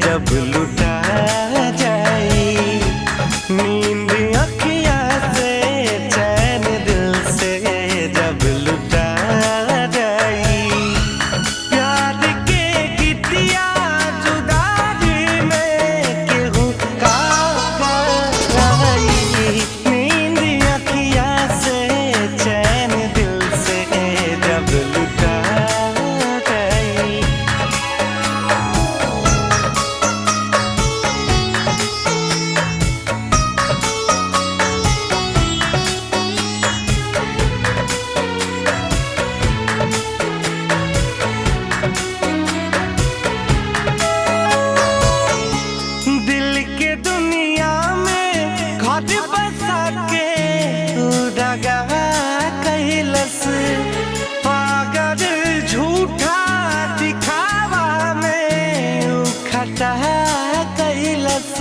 जब लुटा जाई नींद अखिया से चैन दिल से जब लुटा जाई प्यार के गीतिया जुदाई में केहू का गाई नींद अखिया से चैन दिल से जब लुटा जाई। दिल के दुनिया में घर बसा के दगा कैलस पागल झूठा दिखावा में खटा कैलस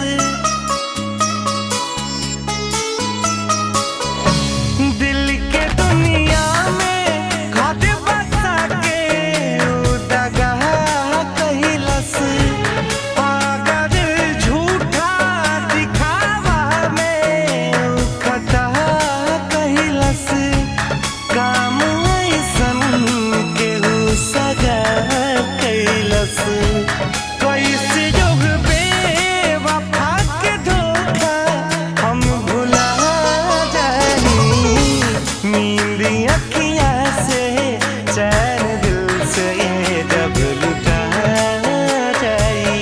दिल के दुनिया में घर बसा के दगा कैलस पागल झूठा दिखावा में खटा कैलस काम ऐसन केहू सजा कैलस कैसे योग बेवफा के धोखा हम भुला जानी नींद अखिया से चैन दिल से जब लुटा जाई।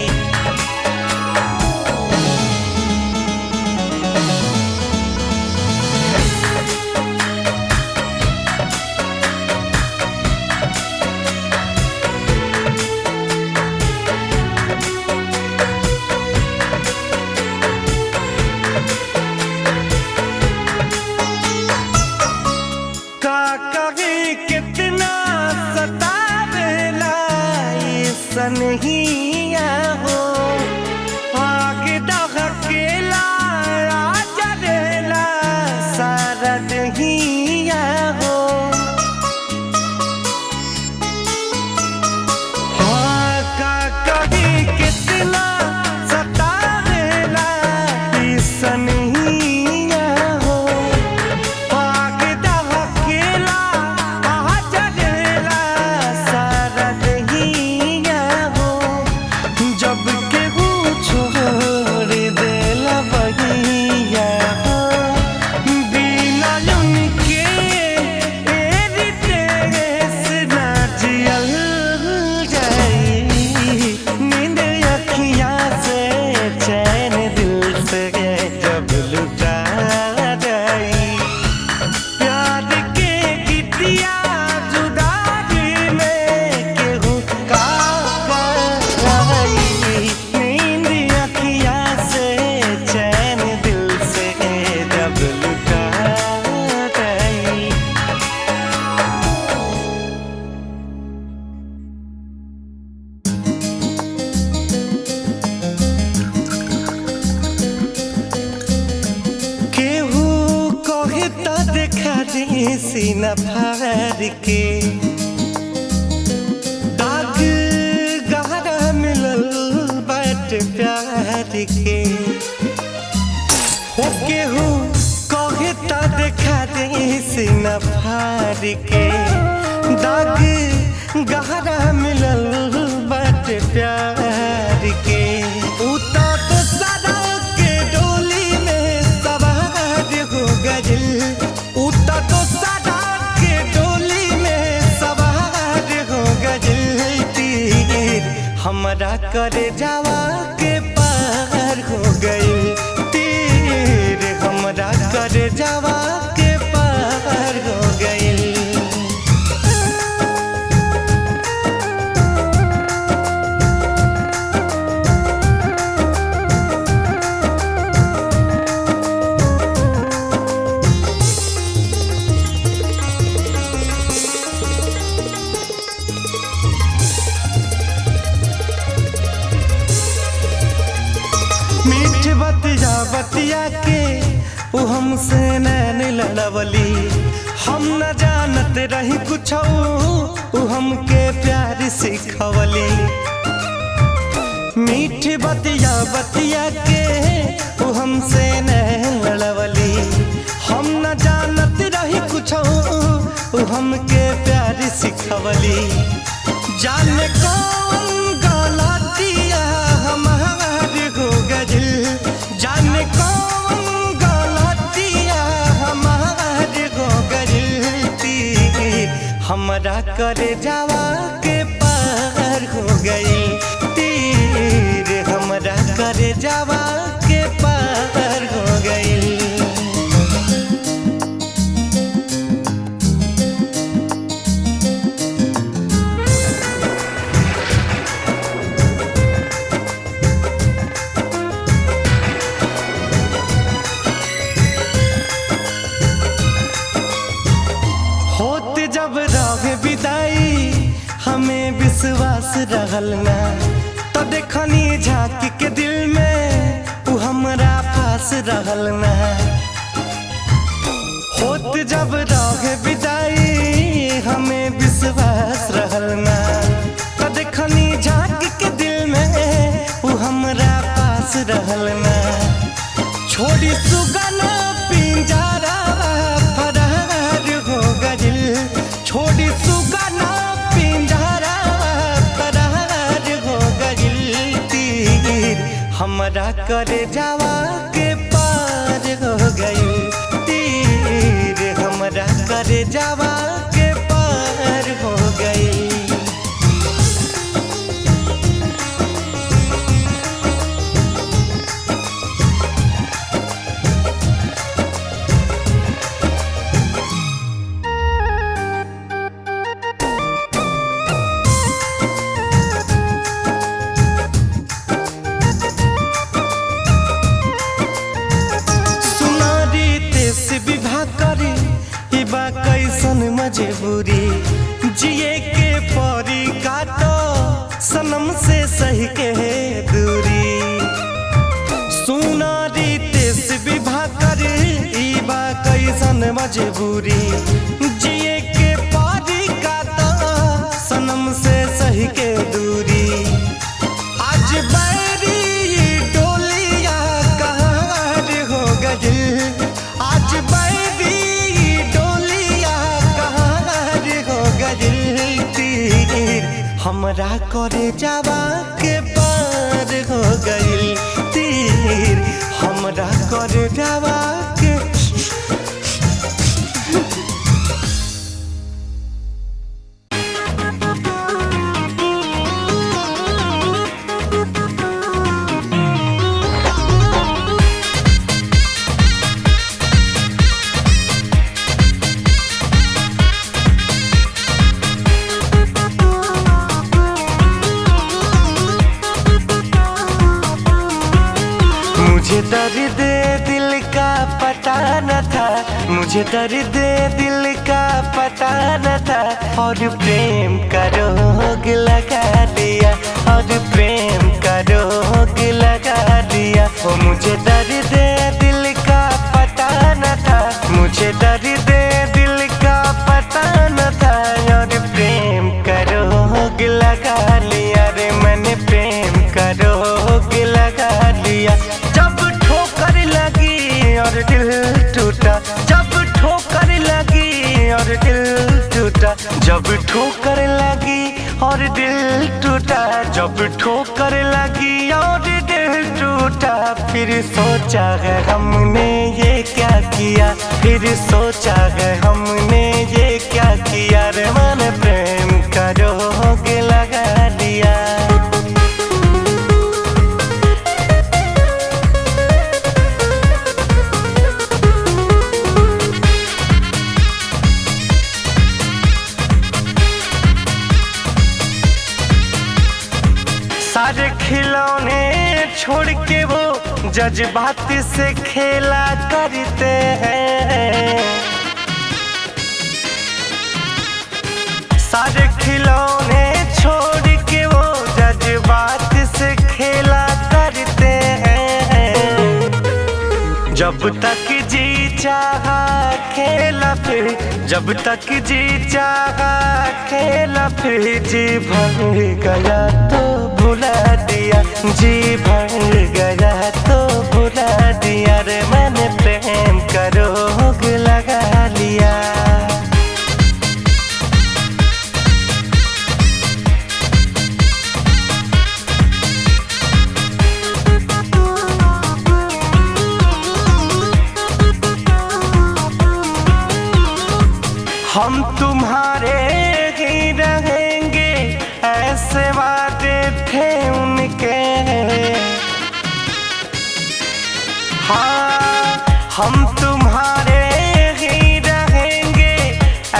का कहे कितना सतावेला ये सनहिया हो आग दहकेला आजा देला सारा दहिया हो हाँ का कहे कितना सतावेला ये सनहिया हो आग दहकेला आजा देला सारा दहिया हो जब केहू छोड़ देला बहिया हो बिना उनके देश ना जियल जाई नींद अखिया से चैन दिल से जब लुटा जाई प्यार के गीतिया जुदाई में केहू का गाई नींद अखिया से चैन दिल से जब लुटा जाई। केहू कहे तो देखा दी सीना फाड़ के दाग गहरा मिलल बाट प्यार के हो केहू कहे तो देखा दी सीना फाड़ के दाग गहरा मिलल बाट प्यार के उता तो सदा के डोली में सवार हो गइल उता तो सदा के डोली में सवार हो गइल तीर हमरा करे जावा के पार हो गइल तीर हमरा करे जावा के पार हो गइल। मीठ बतिया बतिया के वो हमसे नैन लड़वली हम न जानत रही कुछ वो हमके प्यार सिखवली मीठी बतिया बतिया के वो हमसे नैन लड़वली। हम न जानत रही कुछ वो हमके प्यार सिखवली। जाने कौन गलतिया हमार हो गइल, जाने कौन गलतिया हमार हो गइल। तीर हमरा करे जावा के पार हो गई, तीर हमरा करे जावा के पार हो गई। होते जब रहे विदाई हमें विश्वास रहल ना, तो देखनी झांकी के दिल में वो हमरा पास रहल ना। होते जब रहे विदाई हमें विश्वास रहल ना, तो देखनी झांकी के दिल में वो हमरा पास रहल ना। छोड़ी सुगना पिंजरा फरार हो गइल, छोड़ी सुगना पिंजरा फरार हो गइल। तीर हमरा करे जावा के पार हो गइल, तीर हमरा करे जावा के पार हो गइल। कैसन मजबूरी जिए के परी काटो सनम से सही के दूरी। सुनारी तेस विवाह कर बा कैसन मजबूरी जिए के परी काटो सनम से सही के दूरी। आज बैरी डोलिया कहार हो गइल, आज बैरी हमरा करे जावा के पार हो गइल। तीर हमरा करे जावा के मुझे दर्द दिल का पता न था, मुझे दर्द दिल का पता न था। और प्रेम का रोग लगा दिया, और प्रेम का रोग लगा दिया। वो मुझे दर्द दिल का पता न था, मुझे दर्द दिल का पता न था। और प्रेम का रोग लगा लिया रे मैंने, प्रेम का रोग लगा लिया। और दिल टूटा जब ठोकर लगी और दिल टूटा, जब ठोकर लगी और दिल टूटा, जब ठोकर लगी और दिल टूटा। फिर सोचा है हमने ये क्या किया, फिर सोचा है हमने ये क्या किया रे मैंने प्रेम का रोग लगा दिया। सारे खिलौने छोड़ के वो जज्बात से खेला करते हैं। सारे खिलौने छोड़ के वो जज्बात से खेला करते हैं। जब तक जी चाहा खेला फिर, जब तक जी चाहा खेला फिर, जी भर गया तो भुला दिया, जी भर गया तो भुला दिया रे, मैंने प्रेम का रोग लगा लिया। हम तुम्हारे ही रहेंगे ऐसे वादे थे उनके, हाँ हम तुम्हारे ही रहेंगे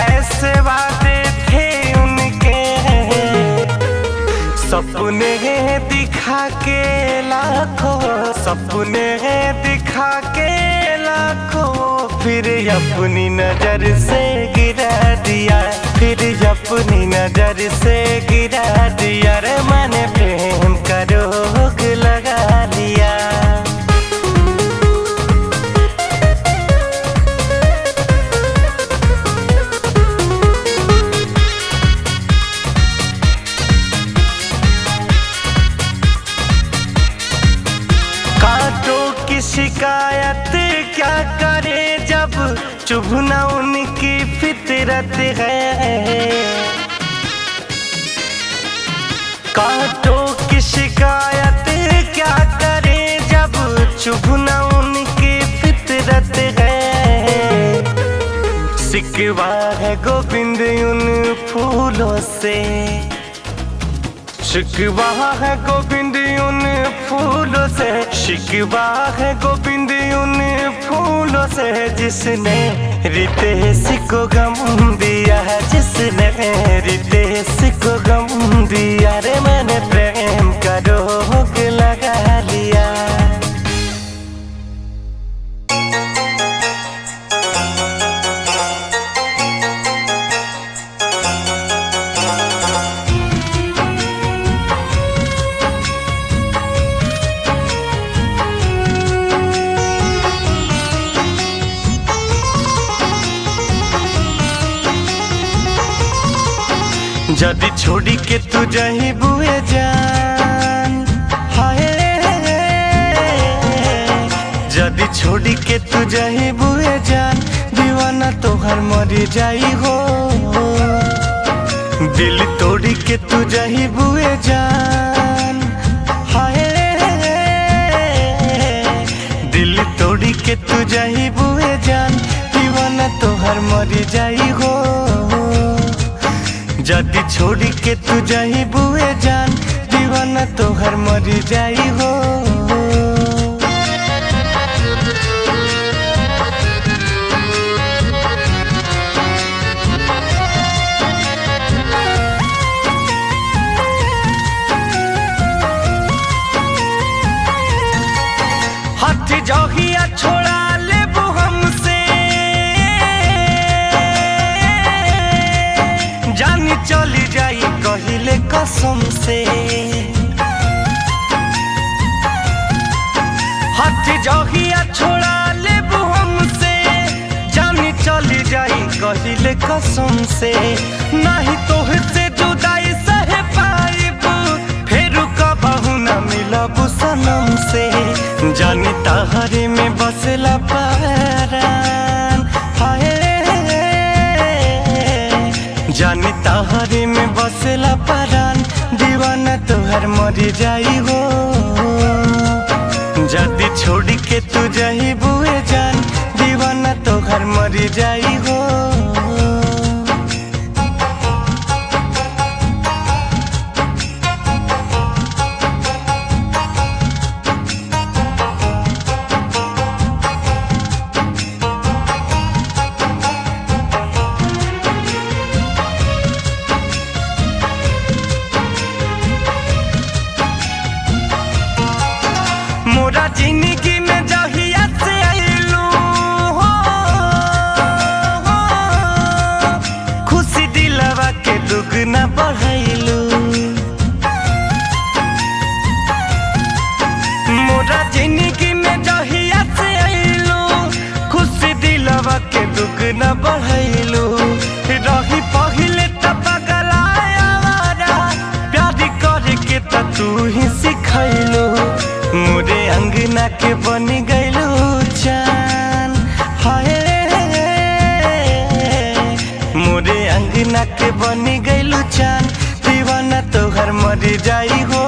ऐसे वादे थे उनके, सपने दिखा के लाखों, सपने दिखा के लाखों, फिर अपनी नजर से गिरा दिया, फिर अपनी नजर से गिरा दिया रे, मैंने प्रेम का रोग लगा लिया। कांटों की शिकायत क्या करे जब चुभना उनकी फितरत है, कांटों की शिकायत क्या करे जब चुभना उनकी फितरत है, शिकवा है गोविंद उन फूलों से, शिकवा है गोविंद उन फूलों से, शिकवा है गोविंद उन फूलों से, जिसने रितेश को गम दिया है, जिसने रितेश को गम दिया रे, मैंने प्रेम का रोग लगा लिया। जदी छोड़ी के तू जही बुए जान, हाय जदी छोड़ी के तू जही बुए जान, दीवाना तो हर मरी जाई हो, दिल तोड़ी के तू जही बुए जान, हाय दिल तोड़ी के तू जही बुए जान, दीवाना तो हर मरी जाई हो, जदी छोड़ी के तू जाही बुए जान, दीवाना तो हर मरी जाई हो। हाथ जोहिया छोड़ा लेबू हमसे, जानी चली जाई कहिले कसम से, हाथ जोहिया छोड़ा लेबू हमसे, जानी चली जाई कहिले कसम से, नहीं तोहसे जुदाई सह पाइब, फिर कबहू न मिलब सनम से, जानी तहरे में बसला परान, हाय जानी तहरे में बसला परान, दीवाना तोहर मरी जाई हो, जदी छोड़ी के तू जाही बुए जान, दीवाना तोहर मरी जाई हो। मोरा जिंदगी में जहिया से आइलू हो, खुशी दिलवा के दुगना बढ़ाइलू, मोरा जिंदगी में जहिया से आइलू, खुशी के दुगना बढ़ैलू रही पहिले त पगलाया वारा प्यार करे के त तू ही सिखैलू मोरे अंगना के बन गइलू जान हाय मोरे अंगना के बन गइलू जान दीवाना तोहर मर जाई हो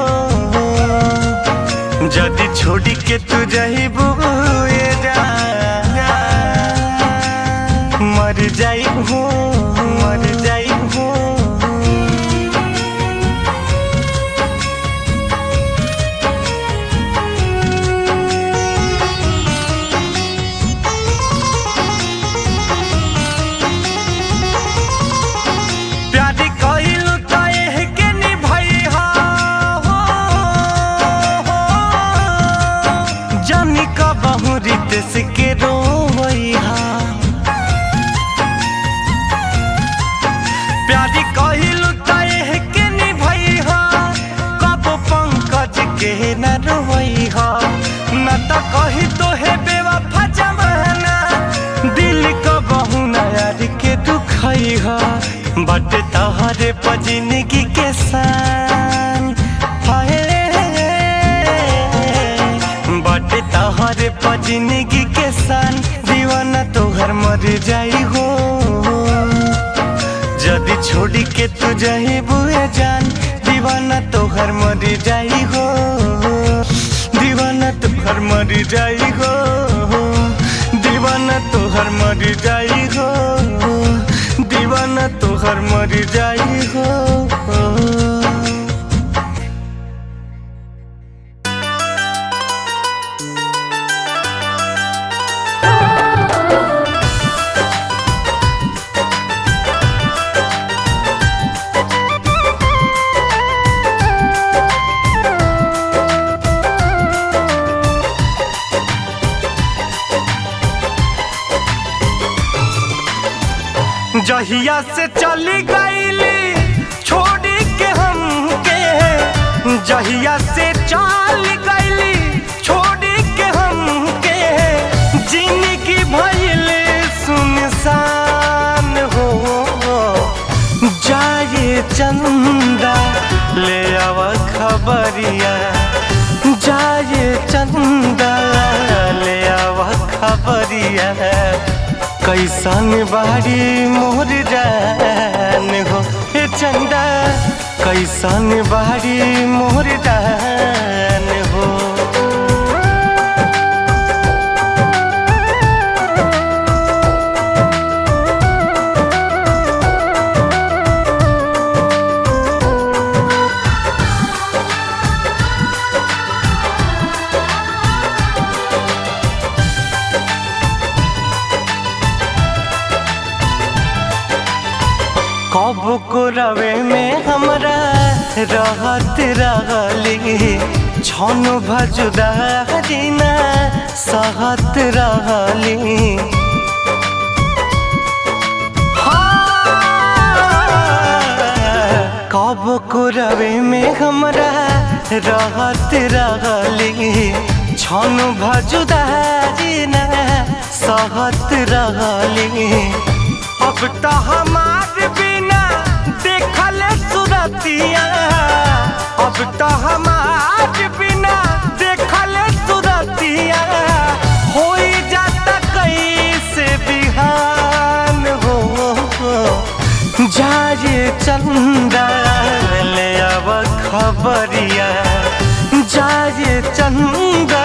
जदी छोड़ी के तू जइबू मर जाई हो मर जाई हो। प्यारी कइलू त एह के निभैहा हो जानी कबहू रितेश के रोवैहा प्यारी कहिलू त एह के निभैहा कब पंकज के न रोवैहा न त कही तो हे बेवफा जमाना दिल कबहू न यार के दुखैहा बट तहरे प जिंदगी के सान हाय बट तहरे प जिंदगी के सान दीवाना तोहर मर जाई हो जदी छोड़ी के तू जइबू जान दीवाना तोहर मर जाई हो दीवाना तोहर मर जाई हो दीवाना तोहर मर जाई हो दीवाना तोहर मर जाई हो। जहिया से चली गईली छोड़ी के हमके जहिया से चल गईली छोड़ी के हमके जिंदगी भइल सुनसान हो जाए चंदा ले आवा खबरिया जाए चंदा ले आवा खबरिया कैसन बाड़ी मोर जान हो हे चंदा कैसन बाड़ी मोर जान हो। कब को रवे में हमरा रहत रहली छन भजुदा जीना सहत रहली कब को रवे में हमरा रहत रहली छन भजुदा जीना सहत रहली अब तो हमार बिना देखल सुरतिया अब तो हमार बिना देखल सुरतिया हो जाता कैसे बिहान हो जाए चंदा ले आव खबरिया जाए चंदा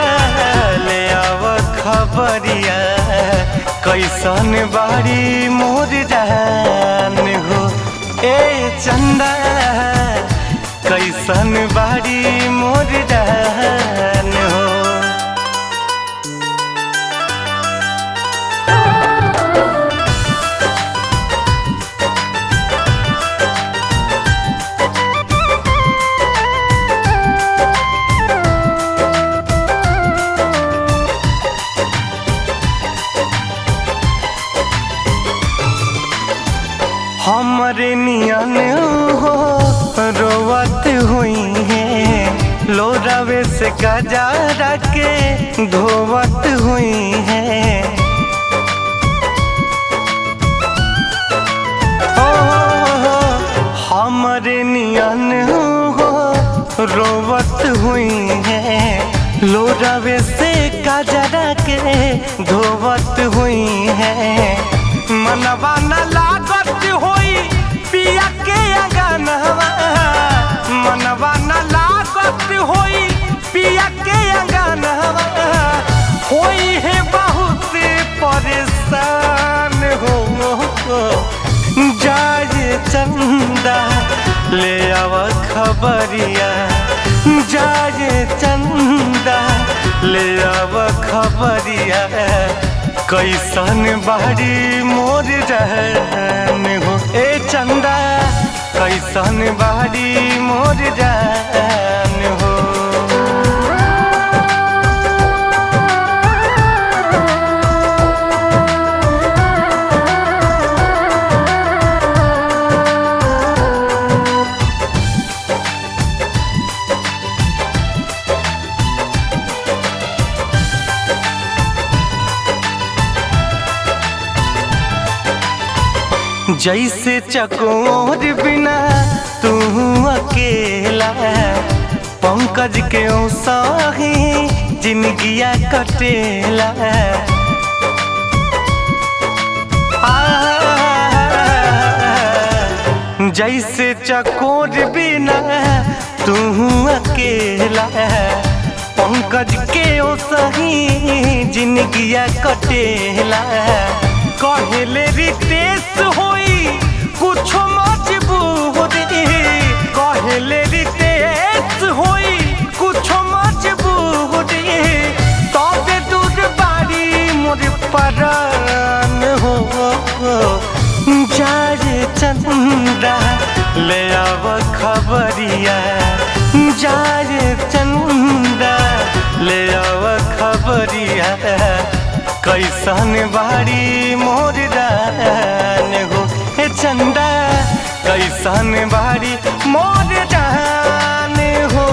ले आव खबरिया कैसन बाड़ी मोर जान हो ए चंदा कैसन बाड़ी मोर जान हो। हमरे नियन हो रोवत हुई है लोरावे से गजारा के धोवत हुई है हमारे नियन हो रोवत हुई है, लोरावे से काजरा के धोवत हुई है। मनवा न लागत होई पिया के अंगनवा, मनवा न लागत होई पिया के अंगनवा, होई है बहुत परेशान हो। जाए चंदा ले आव खबरिया, जाए चंदा ले आव खबरिया, कैसन बाड़ी मोर जान हो। ए चंदा कैसन बाड़ी मोर जान हो। जैसे चकोर बिना तू अकेला, पंकज के साही जिंदगिया कटेला। जैसे चकोर बिना तू अकेला, पंकज के साही जिंदगिया कटेला। कहले रितेश होई कुछो मजबूरी, कहले रितेश होई कुछो मजबूरी, तबे दूर बाड़ी मोर परान हो। जाए चंदा ले आव खबरिया, जाए चंदा ले आव खबरिया, कैसन बाड़ी मोर जान हो। हे चंदा कैसन बाड़ी मोर जान हो।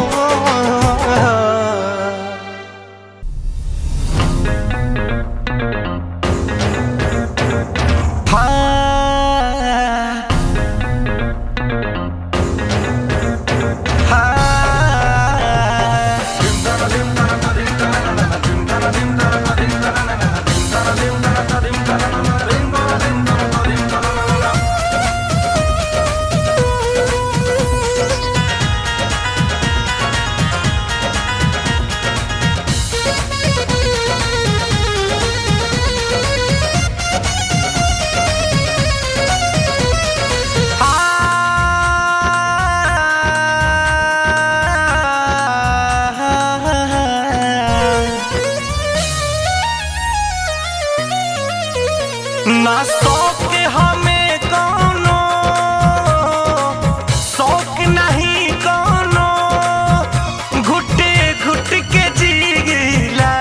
ना शौक हमें कोनो, शौक नहीं कोनो, घुटे घुट के जीला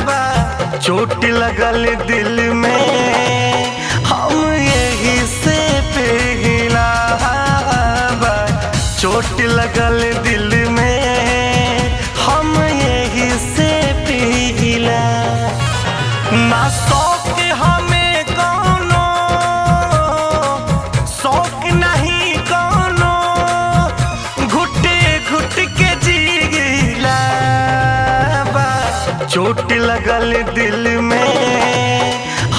बा। चोट लगल दिल में हम यही से पिघला बा। चोट लगल दिल में हम यही से पिघला। ना शौक हमें कोनो, शौक नहीं कोनो, घुटे घुट के जीला बा। चोट लगल दिल में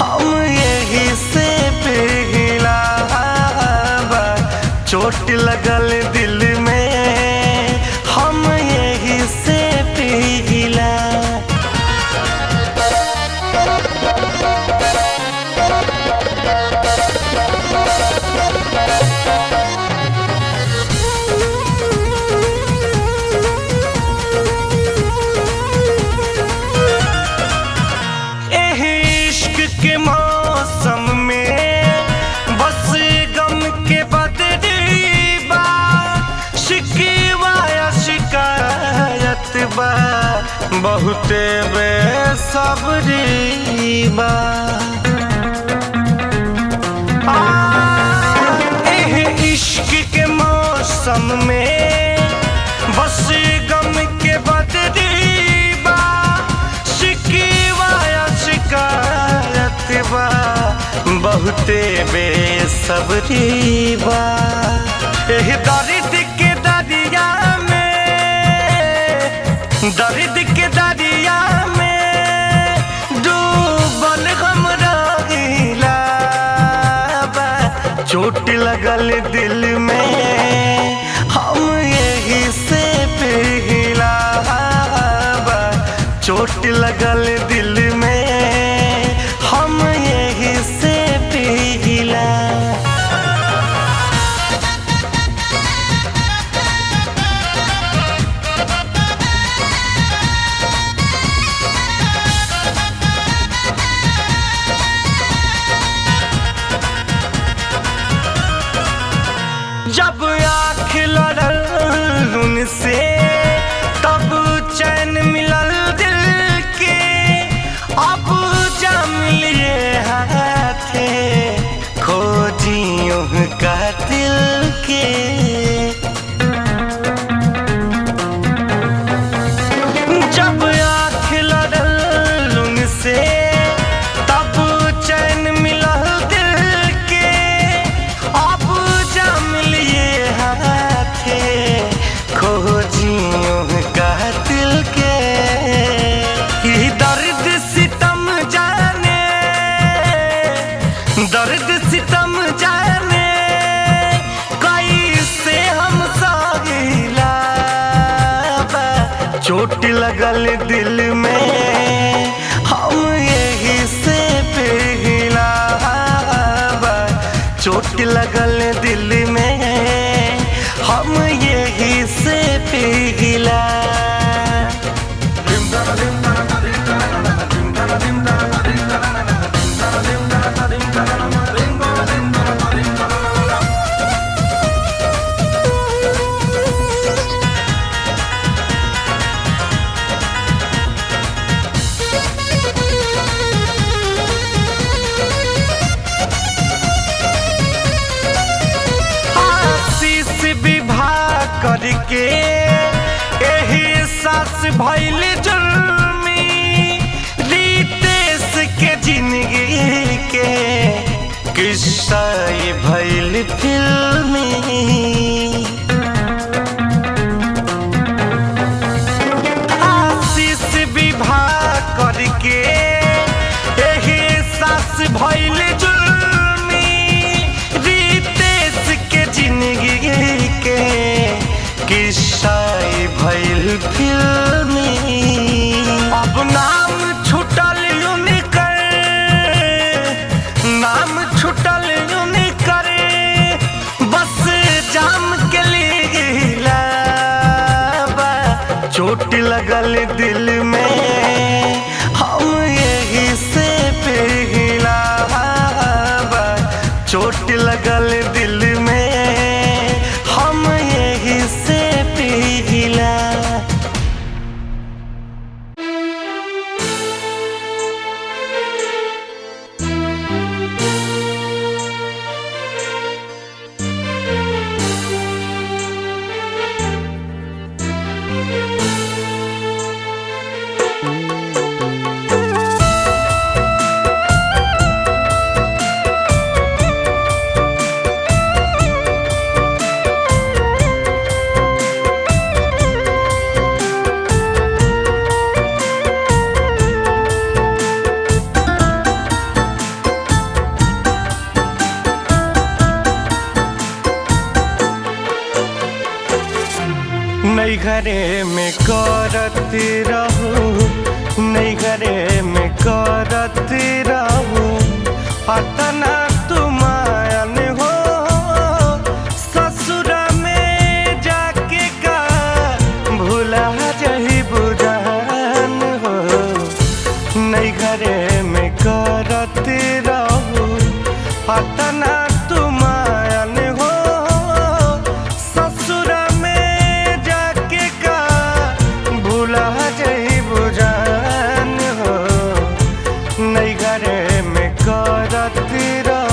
हम यही से पिघला बा। चोट लगल दिल में हम यही से पिघला। के मौसम में बस गम के बदली बा, शिकवा या शिकायत बा, बहुते बेसब्री बा। इश्क के मौसम में बस गम के बदली बा, शिकवा या शिकायत बा, बहुते बेसब्री बा। दर्द के दरिया में डूबल हम रहिला बा। चोट लगल दिल में हम यही से पिघला बा। चोट लगल दिल में हम यही से पिघला। जब आँख लड़ल उनसे तब चैन मिलल दिल के। अब जम लिए हाथे खोजियों का दिल के। जब आँख लड़ल उनसे तब चैन मिलल दिल के। अब जम लिए हाथे खोजियों का दिल के। ये दर्द सितम जाने, दर्द सितम जाने कैसे हम सहिला बा। चोट लगल दिल में हम यही से पिघला बा। चोट लगल दिल में हम यही से पिघला। करके एही सास भइल जुल्मी। रितेश के जिंदगी के किस्सा भइल फिल्मी। आशीष विवाह करके एही सास भइल जुल्मी। रितेश के जिंदगी के किस्सा भइल फिल्मी। अब नाम छुटल उनकर, नाम छुटल उनकर बस जाम के लिखला बा। चोट लगल दिल में हम यही से पिघला बा। चोट लगल दिल में हम यही से पिघला। नहीं घरे में करत रहूं, नहीं घरे में करत रहूं। अतना तुमायन हो ससुर में जाके का भूला जही बुझान हो। नहीं घरे में करत रहूं अतना तुमायन हो ससुर में जाके का भूला जही बुझान हो। नहीं घरे में करत रहूं।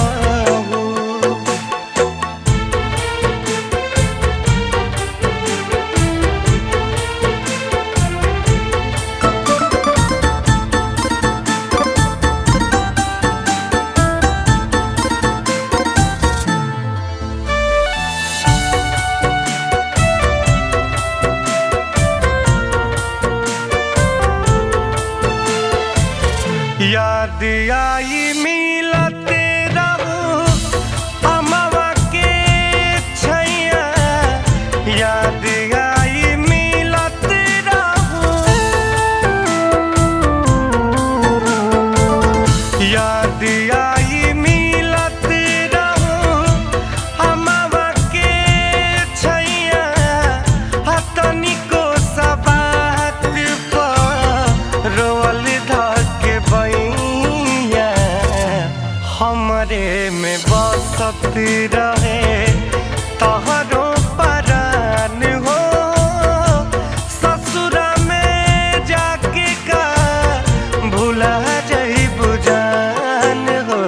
बसत रहे तोहरो परान हो। ससुरा में जाके का भूला जइबू जान हो।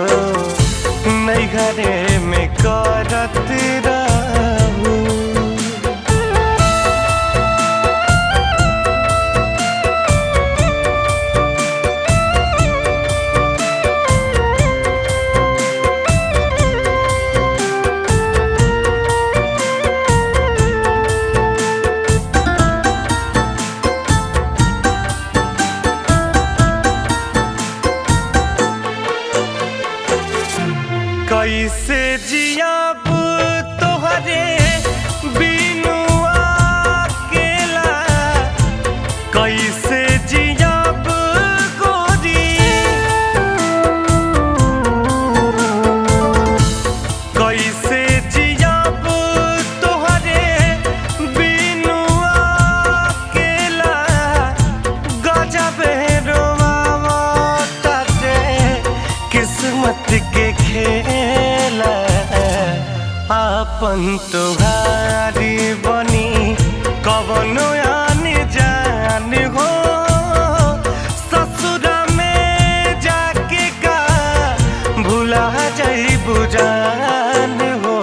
नहीं घरे में करत रहू। कैसे जियाब तोहरे बिनु अकेला, कैसे जियाब गोरी, कैसे जियाब तोहरे बिनु अकेला। गजबे रोवावताटे किस्मत के खेला। आपन तोहारी बनी कवनो आन जान हो। ससुरा में जाके का भूला जइबू जान हो।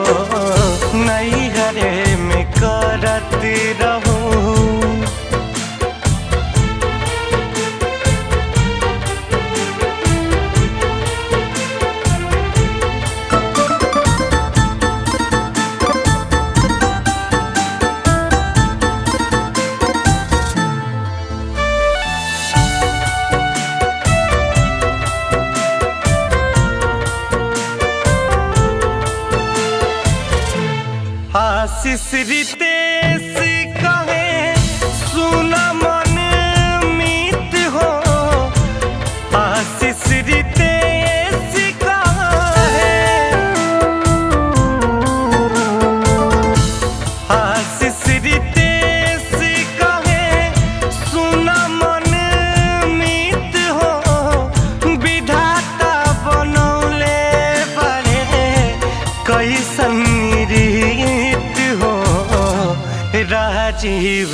नहीं घरे में करत रहू। आशीष रितेश कहे सुना मन मीत हो। आशीष रितेश कहे, आशीष रितेश कहे सुना मन मीत हो। विधाता बनौले बड़े कैसन रीत हो। राजीव